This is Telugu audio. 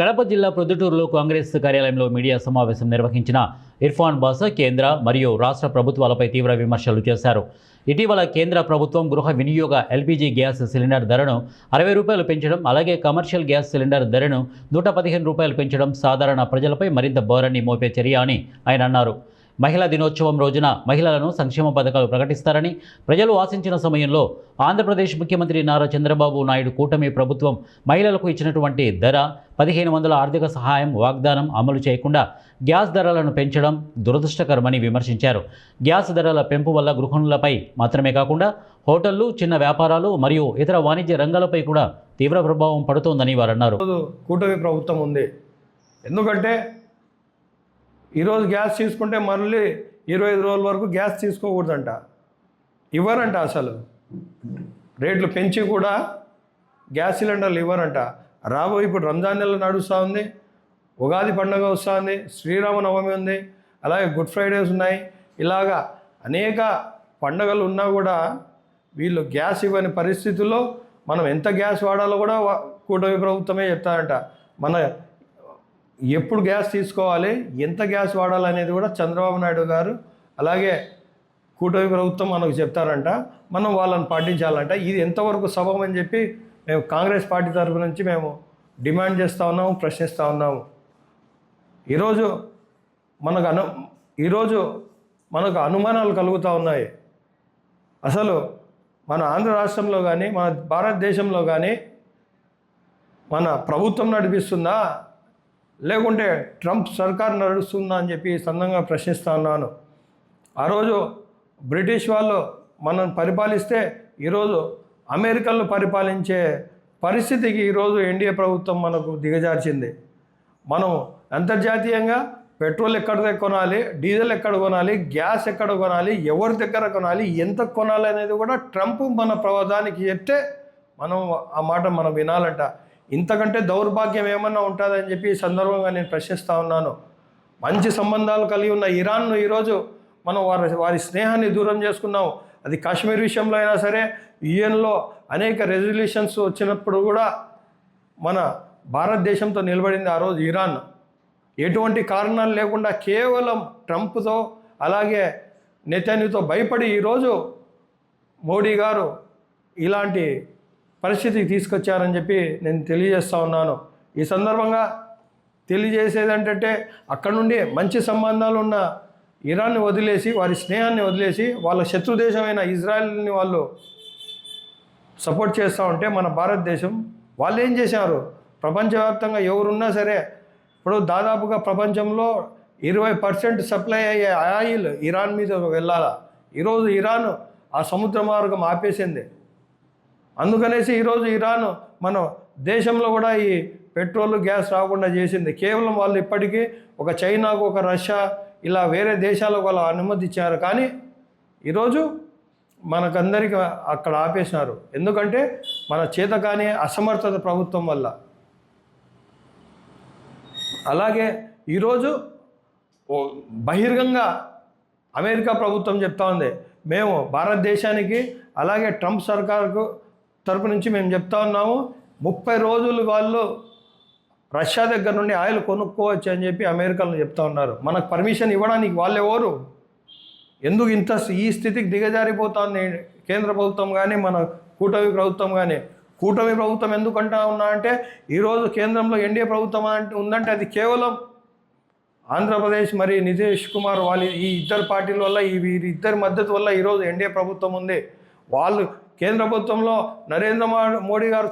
కడప జిల్లా ప్రొద్దుటూరులో కాంగ్రెస్ కార్యాలయంలో మీడియా సమావేశం నిర్వహించిన ఇర్ఫాన్ బాసా కేంద్ర మరియు రాష్ట్ర ప్రభుత్వాలపై తీవ్ర విమర్శలు చేశారు. ఇటీవల కేంద్ర ప్రభుత్వం గృహ వినియోగ ఎల్పీజీ గ్యాస్ సిలిండర్ ధరను 60 రూపాయలు పెంచడం, అలాగే కమర్షియల్ గ్యాస్ సిలిండర్ ధరను 115 రూపాయలు పెంచడం సాధారణ ప్రజలపై మరింత భారాన్ని మోపే చర్య అని ఆయన అన్నారు. మహిళా దినోత్సవం రోజున మహిళలను సంక్షేమ పథకాలు ప్రకటిస్తారని ప్రజలు ఆశించిన సమయంలో ఆంధ్రప్రదేశ్ ముఖ్యమంత్రి నారా చంద్రబాబు నాయుడు కూటమి ప్రభుత్వం మహిళలకు ఇచ్చినటువంటి ధర 1500 ఆర్థిక సహాయం వాగ్దానం అమలు చేయకుండా గ్యాస్ ధరలను పెంచడం దురదృష్టకరమని విమర్శించారు. గ్యాస్ ధరల పెంపు వల్ల గృహిణులపై మాత్రమే కాకుండా హోటళ్లు, చిన్న వ్యాపారాలు మరియు ఇతర వాణిజ్య రంగాలపై కూడా తీవ్ర ప్రభావం పడుతోందని వారు అన్నారు. కూటమి ప్రభుత్వం ఉంది, ఎందుకంటే ఈరోజు గ్యాస్ తీసుకుంటే మళ్ళీ 25 రోజుల వరకు గ్యాస్ తీసుకోకూడదంట, ఇవ్వరంట. అసలు రేట్లు పెంచి కూడా గ్యాస్ సిలిండర్లు ఇవ్వరంట. రాబోయే ఇప్పుడు రంజాన్ నెల నడుస్తూ ఉంది, ఉగాది పండుగ వస్తూ ఉంది, శ్రీరామనవమి ఉంది, అలాగే గుడ్ ఫ్రైడేస్ ఉన్నాయి. ఇలాగా అనేక పండుగలు ఉన్నా కూడా వీళ్ళు గ్యాస్ ఇవ్వని పరిస్థితుల్లో మనం ఎంత గ్యాస్ వాడాలో కూడా కూటమి ప్రభుత్వమే చెప్తారంట. మన ఎప్పుడు గ్యాస్ తీసుకోవాలి, ఎంత గ్యాస్ వాడాలనేది కూడా చంద్రబాబు నాయుడు గారు అలాగే కూటమి ప్రభుత్వం మనకు చెప్తారంట. మనం వాళ్ళని పాటించాలంట. ఇది ఎంతవరకు సబబ్ అని చెప్పి మేము కాంగ్రెస్ పార్టీ తరఫు నుంచి మేము డిమాండ్ చేస్తూ ఉన్నాము, ప్రశ్నిస్తూ ఉన్నాము. ఈరోజు మనకు అనుమానాలు కలుగుతూ ఉన్నాయి. అసలు మన ఆంధ్ర రాష్ట్రంలో కానీ మన భారతదేశంలో కానీ మన ప్రభుత్వం నడిపిస్తుందా లేకుంటే ట్రంప్ సర్కార్ నడుస్తుందా అని చెప్పి సందంగా ప్రశ్నిస్తూ ఉన్నాను. ఆ రోజు బ్రిటిష్ వాళ్ళు మనం పరిపాలిస్తే ఈరోజు అమెరికన్లు పరిపాలించే పరిస్థితికి ఈరోజు ఎన్డీఏ ప్రభుత్వం మనకు దిగజార్చింది. మనం అంతర్జాతీయంగా పెట్రోల్ ఎక్కడ కొనాలి, డీజిల్ ఎక్కడ కొనాలి, గ్యాస్ ఎక్కడ కొనాలి, ఎవరి దగ్గర కొనాలి, ఎంత కొనాలి అనేది కూడా ట్రంప్ మన ప్రవాదానికి చెప్తే మనం ఆ మాట మనం వినాలంట. ఇంతకంటే దౌర్భాగ్యం ఏమన్నా ఉంటుందని చెప్పి ఈ సందర్భంగా నేను ప్రశ్నిస్తూ ఉన్నాను. మంచి సంబంధాలు కలిగి ఉన్న ఇరాన్ను ఈరోజు మనం వారి స్నేహాన్ని దూరం చేసుకున్నాం. అది కాశ్మీర్ విషయంలో అయినా సరే, యుఎన్లో అనేక రెజల్యూషన్స్ వచ్చినప్పుడు కూడా మన భారతదేశంతో నిలబడింది ఆ రోజు ఇరాన్. ఎటువంటి కారణాలు లేకుండా కేవలం ట్రంప్తో అలాగే నెతన్యాహుతో భయపడి ఈరోజు మోడీ గారు ఇలాంటి పరిస్థితికి తీసుకొచ్చారని చెప్పి నేను తెలియజేస్తూ ఉన్నాను. ఈ సందర్భంగా తెలియజేసేది ఏంటంటే అక్కడ నుండి మంచి సంబంధాలు ఉన్న ఇరాన్ని వదిలేసి, వారి స్నేహాన్ని వదిలేసి, వాళ్ళ శత్రు దేశమైన ఇజ్రాయెల్ని వాళ్ళు సపోర్ట్ చేస్తూ ఉంటే మన భారతదేశం వాళ్ళు ఏం చేశారు? ప్రపంచవ్యాప్తంగా ఎవరున్నా సరే ఇప్పుడు దాదాపుగా ప్రపంచంలో 20% సప్లై అయ్యే ఆయిల్ ఇరాన్ మీద వెళ్ళాలా. ఈరోజు ఇరాన్ ఆ సముద్ర మార్గం ఆపేసింది. అందుకనేసి ఈరోజు ఇరాన్ మన దేశంలో కూడా ఈ పెట్రోల్, గ్యాస్ రాకుండా చేసింది. కేవలం వాళ్ళు ఇప్పటికీ ఒక చైనాకు, ఒక రష్యా, ఇలా వేరే దేశాలకు వాళ్ళు అనుమతి ఇచ్చారు. కానీ ఈరోజు మనకందరికీ అక్కడ ఆపేసినారు. ఎందుకంటే మన చేతకాని అసమర్థత ప్రభుత్వం వల్ల. అలాగే ఈరోజు బహిరంగంగా అమెరికా ప్రభుత్వం చెప్తా ఉంది, మేము భారతదేశానికి అలాగే ట్రంప్ సర్కార్కు తరపు నుంచి మేము చెప్తా ఉన్నాము, 30 రోజులు వాళ్ళు రష్యా దగ్గర నుండి ఆయిల్ కొనుక్కోవచ్చు అని చెప్పి అమెరికాలో చెప్తా ఉన్నారు. మనకు పర్మిషన్ ఇవ్వడానికి వాళ్ళు ఎవరు? ఎందుకు ఈ స్థితికి దిగజారిపోతుంది కేంద్ర ప్రభుత్వం కానీ మన కూటమి ప్రభుత్వం కానీ? కూటమి ప్రభుత్వం ఎందుకంటా ఉన్నా అంటే ఈరోజు కేంద్రంలో ఎన్డీఏ ప్రభుత్వం ఉందంటే అది కేవలం ఆంధ్రప్రదేశ్ మరి నితీష్ కుమార్ వాళ్ళ ఈ ఇద్దరు పార్టీల వల్ల, వీరిద్దరి మద్దతు వల్ల ఈరోజు ఎన్డీఏ ప్రభుత్వం ఉంది. వాళ్ళు కేంద్ర ప్రభుత్వంలో నరేంద్ర మోడీ గారు